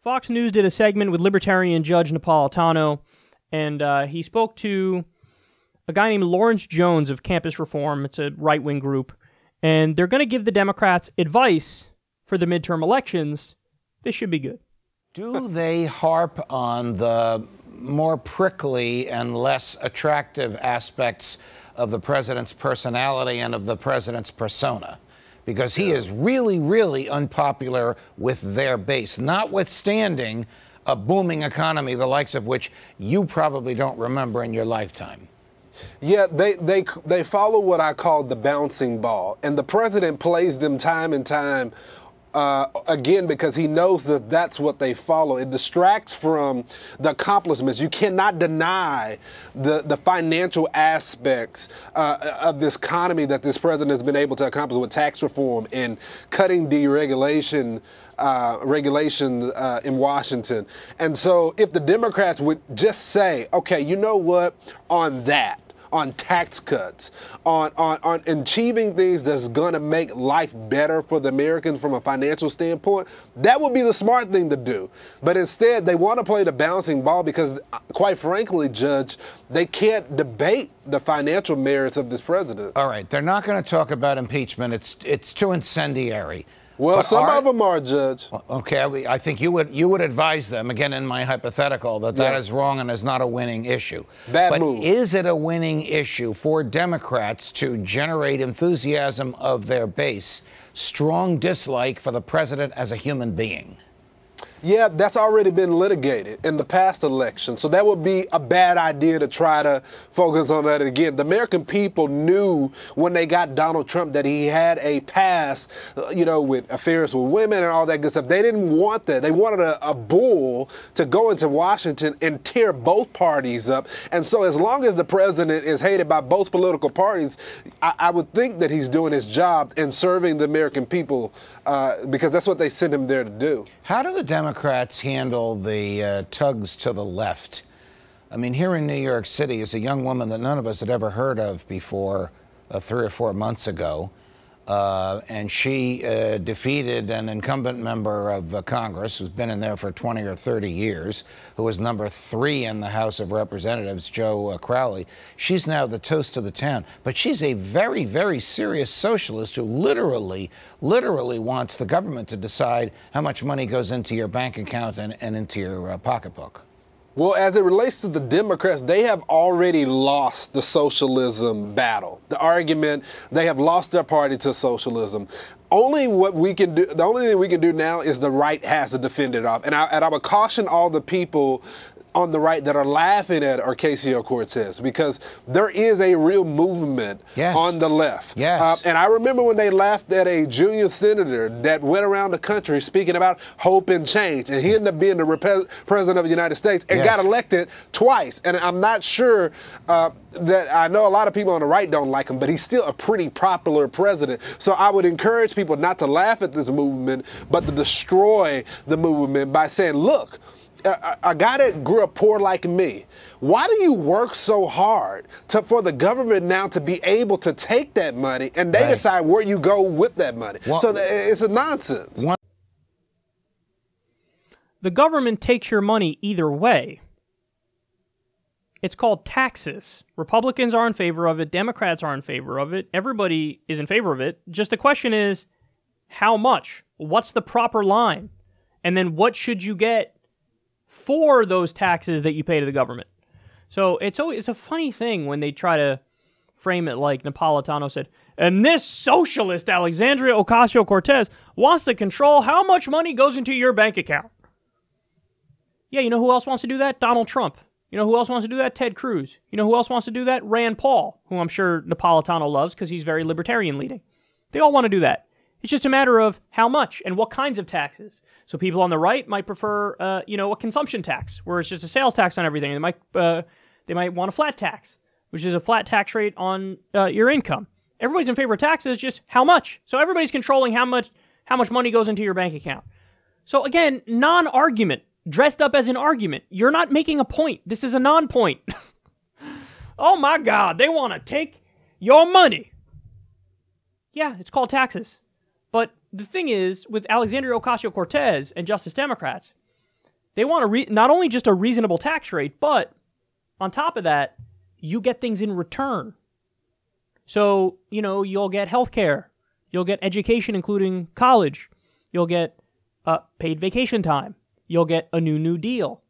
Fox News did a segment with Libertarian Judge Napolitano, and he spoke to a guy named Lawrence Jones of Campus Reform. It's a right-wing group, and they're going to give the Democrats advice for the midterm elections. This should be good. Do they harp on the more prickly and less attractive aspects of the president's personality and of the president's persona? Because he is really, really unpopular with their base, notwithstanding a booming economy, the likes of which you probably don't remember in your lifetime. Yeah, they follow what I call the bouncing ball, and the president plays them time and time again, because he knows that that's what they follow. It distracts from the accomplishments. You cannot deny the financial aspects of this economy that this president has been able to accomplish with tax reform and cutting deregulation regulations in Washington. And so if the Democrats would just say, okay, you know what, on tax cuts, on achieving things that's going to make life better for the Americans from a financial standpoint, that would be the smart thing to do. But instead, they want to play the bouncing ball because, quite frankly, Judge, they can't debate the financial merits of this president. All right, they're not going to talk about impeachment. It's too incendiary. Well, but some of them are, Judge. Okay, I think you would advise them, again in my hypothetical, that is wrong and is not a winning issue. Bad move. But is it a winning issue for Democrats to generate enthusiasm of their base, strong dislike for the president as a human being? Yeah, that's already been litigated in the past election. So that would be a bad idea to try to focus on that again. The American people knew when they got Donald Trump that he had a past, with affairs with women and all that good stuff. They didn't want that. They wanted a bull to go into Washington and tear both parties up. And so as long as the president is hated by both political parties, I would think that he's doing his job in serving the American people because that's what they sent him there to do. How do the Democrats handle the tugs to the left? I mean, here in New York City is a young woman that none of us had ever heard of before 3 or 4 months ago. And she defeated an incumbent member of Congress who's been in there for 20 or 30 years, who was number 3 in the House of Representatives, Joe Crowley. She's now the toast of the town. But she's a very, very serious socialist who literally wants the government to decide how much money goes into your bank account and into your pocketbook. Well, as it relates to the Democrats, they have already lost the socialism battle. The argument, they have lost their party to socialism. The only thing we can do now is the right has to defend it off. And I would caution all the people on the right that are laughing at Ocasio-Cortez, because there is a real movement on the left. Yes. And I remember when they laughed at a junior senator that went around the country speaking about hope and change, and he ended up being the president of the United States and got elected twice. And I'm not sure that I know a lot of people on the right don't like him, but he's still a pretty popular president. So I would encourage people not to laugh at this movement, but to destroy the movement by saying, look, a guy that grew up poor like me, why do you work so hard for the government now to be able to take that money and they decide where you go with that money? So it's a nonsense. The government takes your money either way. It's called taxes. Republicans are in favor of it. Democrats are in favor of it. Everybody is in favor of it. Just the question is, how much? What's the proper line? And then what should you get for those taxes that you pay to the government? So it's a funny thing when they try to frame it like Napolitano said, and this socialist Alexandria Ocasio-Cortez wants to control how much money goes into your bank account. Yeah, you know who else wants to do that? Donald Trump. You know who else wants to do that? Ted Cruz. You know who else wants to do that? Rand Paul, who I'm sure Napolitano loves because he's very libertarian leading. They all want to do that. It's just a matter of how much and what kinds of taxes. So people on the right might prefer, a consumption tax, where it's just a sales tax on everything. They might want a flat tax, which is a flat tax rate on your income. Everybody's in favor of taxes, just how much. So everybody's controlling how much money goes into your bank account. So again, non-argument, dressed up as an argument. You're not making a point. This is a non-point. Oh my God, they want to take your money. Yeah, it's called taxes. But the thing is, with Alexandria Ocasio-Cortez and Justice Democrats, They want not only just a reasonable tax rate, but on top of that, you get things in return. So, you'll get health care. You'll get education, including college. You'll get paid vacation time. You'll get a New Deal.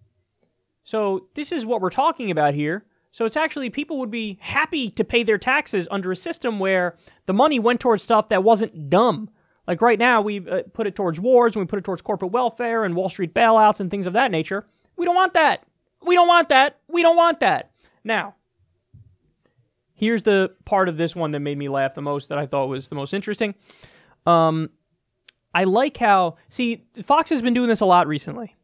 So this is what we're talking about here. So it's actually, people would be happy to pay their taxes under a system where the money went towards stuff that wasn't dumb. Like right now, we put it towards wars, and we put it towards corporate welfare and Wall Street bailouts and things of that nature. We don't want that. We don't want that. We don't want that. Now, here's the part of this one that made me laugh the most, that I thought was the most interesting. I like how, see, Fox has been doing this a lot recently.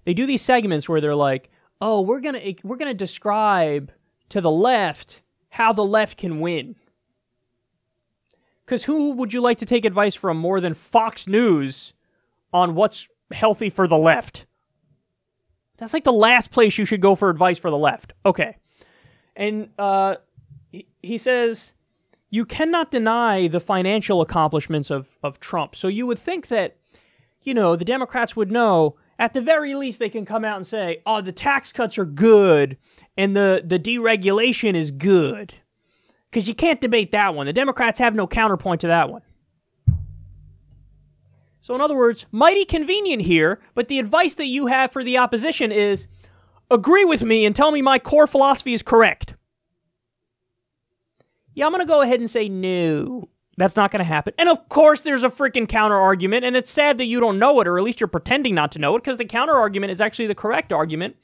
They do these segments where they're like, oh, we're gonna describe to the left how the left can win. Because who would you like to take advice from more than Fox News on what's healthy for the left? That's like the last place you should go for advice for the left. Okay. And he says, you cannot deny the financial accomplishments of Trump. So you would think that, the Democrats would know, at the very least, they can come out and say, oh, the tax cuts are good and the deregulation is good. Because you can't debate that one. The Democrats have no counterpoint to that one. So in other words, mighty convenient here, but the advice that you have for the opposition is, agree with me and tell me my core philosophy is correct. Yeah, I'm going to go ahead and say no. That's not going to happen. And of course, there's a freaking counter-argument, and it's sad that you don't know it, or at least you're pretending not to know it, because the counter-argument is actually the correct argument.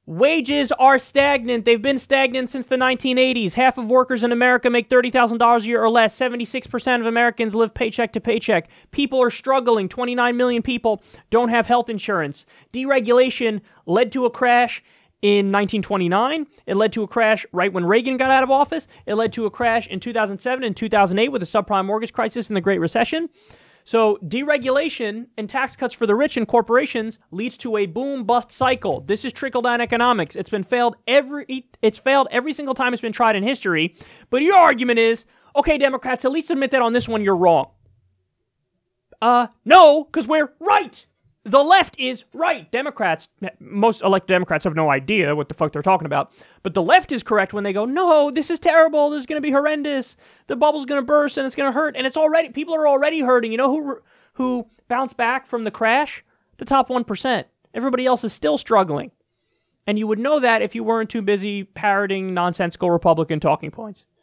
Wages are stagnant. They've been stagnant since the 1980s. Half of workers in America make $30,000 a year or less. 76% of Americans live paycheck to paycheck. People are struggling. 29 million people don't have health insurance. Deregulation led to a crash in 1929. It led to a crash right when Reagan got out of office. It led to a crash in 2007 and 2008 with the subprime mortgage crisis and the Great Recession. So deregulation and tax cuts for the rich and corporations leads to a boom-bust cycle. This is trickle-down economics. It's failed every single time it's been tried in history. But your argument is, okay, Democrats, at least admit that on this one you're wrong. No, because we're right. The left is right. Democrats, most elected Democrats have no idea what the fuck they're talking about. But the left is correct when they go, no, this is terrible. This is going to be horrendous. The bubble's going to burst and it's going to hurt. And people are already hurting. You know who bounced back from the crash? The top 1%. Everybody else is still struggling. And you would know that if you weren't too busy parroting nonsensical Republican talking points.